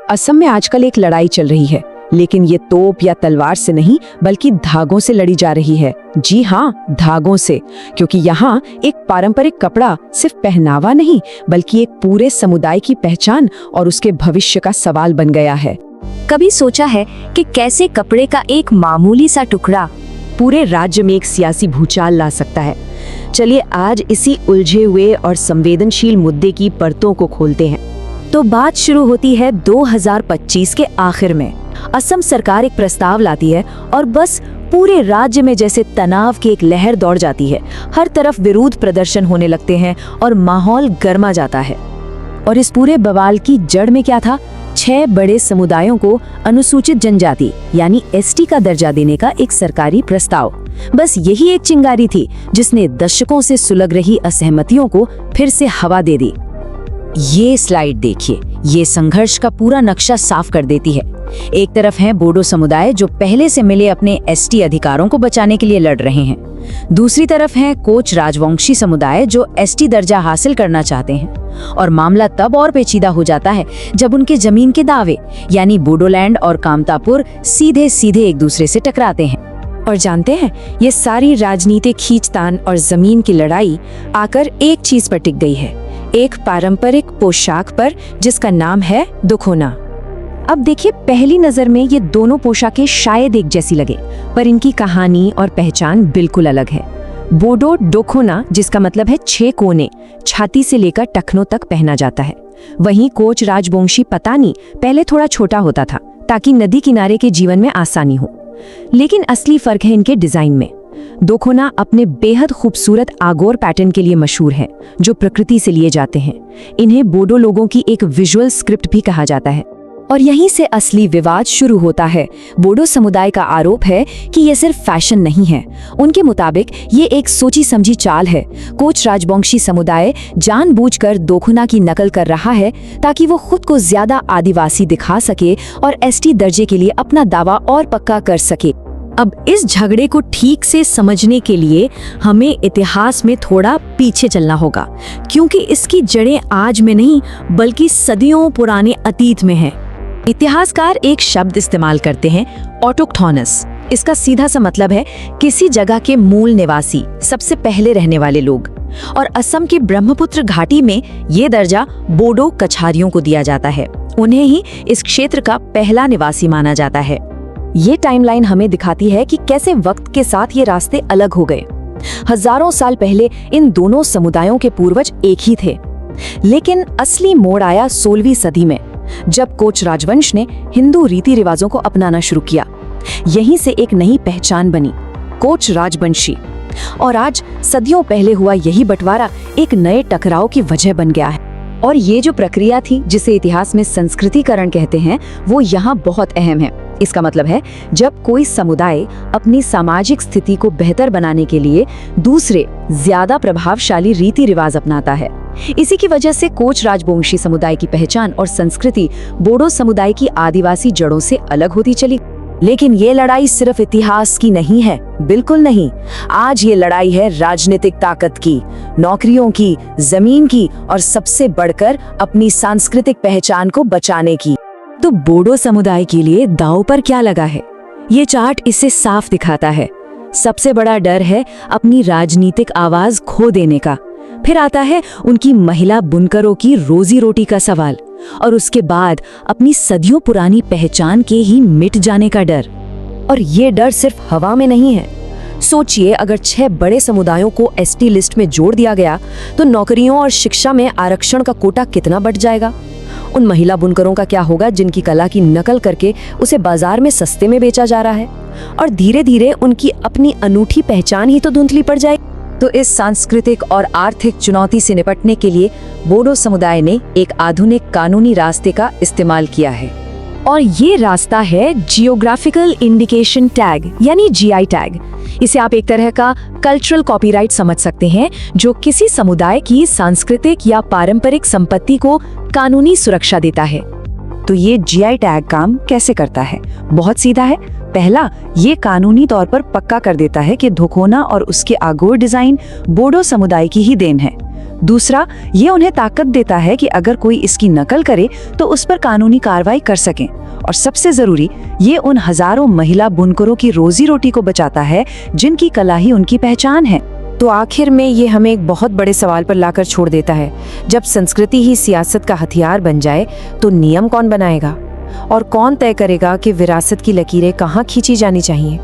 असम में आजकल एक लड़ाई चल रही है, लेकिन ये तोप या तलवार से नहीं बल्कि धागों से लड़ी जा रही है। जी हाँ, धागों से, क्योंकि यहाँ एक पारंपरिक कपड़ा सिर्फ पहनावा नहीं बल्कि एक पूरे समुदाय की पहचान और उसके भविष्य का सवाल बन गया है। कभी सोचा है कि कैसे कपड़े का एक मामूली सा टुकड़ा पूरे राज्य में एक सियासी भूचाल ला सकता है? चलिए आज इसी उलझे हुए और संवेदनशील मुद्दे की परतों को खोलते हैं। तो बात शुरू होती है 2025 के आखिर में। असम सरकार एक प्रस्ताव लाती है और बस पूरे राज्य में जैसे तनाव की एक लहर दौड़ जाती है। हर तरफ विरोध प्रदर्शन होने लगते हैं और माहौल गर्मा जाता है। और इस पूरे बवाल की जड़ में क्या था? 6 बड़े समुदायों को अनुसूचित जनजाति यानी एसटी का दर्जा देने का एक सरकारी प्रस्ताव। बस यही एक चिंगारी थी जिसने दशकों से सुलग रही असहमतियों को फिर से हवा दे दी। ये स्लाइड देखिए, ये संघर्ष का पूरा नक्शा साफ कर देती है। एक तरफ है बोडो समुदाय जो पहले से मिले अपने एसटी अधिकारों को बचाने के लिए लड़ रहे हैं। दूसरी तरफ है कोच राजवंशी समुदाय जो एसटी दर्जा हासिल करना चाहते हैं। और मामला तब और पेचीदा हो जाता है जब उनके जमीन के दावे यानी बोडोलैंड और कामतापुर सीधे सीधे एक दूसरे से टकराते हैं। और जानते हैं, ये सारी राजनीतिक खींचतान और जमीन की लड़ाई आकर एक चीज पर टिक गई है, एक पारंपरिक पोशाक पर जिसका नाम है दोखोना। अब देखिए, पहली नजर में ये दोनों पोशाकें शायद एक जैसी लगे, पर इनकी कहानी और पहचान बिल्कुल अलग है। बोडो डोखोना जिसका मतलब है 6 कोने, छाती से लेकर टखनों तक पहना जाता है। वहीं कोच राजवंशी पतानी पहले थोड़ा छोटा होता था ताकि नदी किनारे के जीवन में आसानी हो। लेकिन असली फर्क है इनके डिजाइन में। दोखोना अपने बेहद खूबसूरत आगोर पैटर्न के लिए मशहूर है जो प्रकृति से लिए जाते हैं। इन्हें बोडो लोगों की एक विजुअल स्क्रिप्ट भी कहा जाता है। और यहीं से असली विवाद शुरू होता है। बोडो समुदाय का आरोप है कि ये सिर्फ फैशन नहीं है। उनके मुताबिक ये एक सोची समझी चाल है। कोच राजवंशी समुदाय जानबूझकर दोखोना की नकल कर रहा है ताकि वो खुद को ज्यादा आदिवासी दिखा सके और एसटी दर्जे के लिए अपना दावा और पक्का कर सके। अब इस झगड़े को ठीक से समझने के लिए हमें इतिहास में थोड़ा पीछे चलना होगा, क्योंकि इसकी जड़ें आज में नहीं बल्कि सदियों पुराने अतीत में हैं। इतिहासकार एक शब्द इस्तेमाल करते हैं, ऑटोक्थोनस। इसका सीधा सा मतलब है किसी जगह के मूल निवासी, सबसे पहले रहने वाले लोग। और असम की ब्रह्मपुत्र घाटी में ये दर्जा बोडो कछारियों को दिया जाता है। उन्हें ही इस क्षेत्र का पहला निवासी माना जाता है। ये टाइमलाइन हमें दिखाती है कि कैसे वक्त के साथ ये रास्ते अलग हो गए। हजारों साल पहले इन दोनों समुदायों के पूर्वज एक ही थे। लेकिन असली मोड़ आया 16वीं सदी में, जब कोच राजवंश ने हिंदू रीति रिवाजों को अपनाना शुरू किया। यहीं से एक नई पहचान बनी, कोच राजवंशी। और आज सदियों पहले हुआ यही बंटवारा एक नए टकराव की वजह बन गया है। और ये जो प्रक्रिया थी जिसे इतिहास में संस्कृतिकरण कहते हैं, वो यहाँ बहुत अहम है। इसका मतलब है जब कोई समुदाय अपनी सामाजिक स्थिति को बेहतर बनाने के लिए दूसरे ज्यादा प्रभावशाली रीति रिवाज अपनाता है। इसी की वजह से कोच राजवंशी समुदाय की पहचान और संस्कृति बोडो समुदाय की आदिवासी जड़ों से अलग होती चली। लेकिन ये लड़ाई सिर्फ इतिहास की नहीं है, बिल्कुल नहीं। आज ये लड़ाई है राजनीतिक ताकत की, नौकरियों की, जमीन की और सबसे बढ़कर अपनी सांस्कृतिक पहचान को बचाने की। तो बोडो समुदाय के लिए दांव पर क्या लगा है? ये चार्ट इसे साफ दिखाता है। सबसे बड़ा डर है अपनी राजनीतिक आवाज खो देने का। फिर आता है उनकी महिला बुनकरों की रोजी रोटी का सवाल, और उसके बाद अपनी सदियों पुरानी पहचान के ही मिट जाने का डर। और ये डर सिर्फ हवा में नहीं है। सोचिए, अगर 6 बड़े समुदायों को एसटी लिस्ट में जोड़ दिया गया तो नौकरियों और शिक्षा में आरक्षण का कोटा कितना बढ़ जाएगा। उन महिला बुनकरों का क्या होगा जिनकी कला की नकल करके उसे बाजार में सस्ते में बेचा जा रहा है। और धीरे धीरे उनकी अपनी अनूठी पहचान ही तो धुंधली पड़ जाएगी। तो इस सांस्कृतिक और आर्थिक चुनौती से निपटने के लिए बोडो समुदाय ने एक आधुनिक कानूनी रास्ते का इस्तेमाल किया है। और ये रास्ता है जियोग्राफिकल इंडिकेशन टैग यानी जीआई टैग। इसे आप एक तरह का कल्चरल कॉपीराइट समझ सकते हैं, जो किसी समुदाय की सांस्कृतिक या पारंपरिक संपत्ति को कानूनी सुरक्षा देता है। तो ये जीआई टैग काम कैसे करता है? बहुत सीधा है। पहला, ये कानूनी तौर पर पक्का कर देता है कि दोखोना और उसके आगोर डिजाइन बोडो समुदाय की ही देन है। दूसरा, ये उन्हें ताकत देता है कि अगर कोई इसकी नकल करे तो उस पर कानूनी कार्रवाई कर सकें। और सबसे जरूरी, ये उन हजारों महिला बुनकरों की रोजी रोटी को बचाता है जिनकी कला ही उनकी पहचान है। तो आखिर में ये हमें एक बहुत बड़े सवाल पर लाकर छोड़ देता है। जब संस्कृति ही सियासत का हथियार बन जाए तो नियम कौन बनाएगा और कौन तय करेगा कि विरासत की लकीरें कहाँ खींची जानी चाहिए?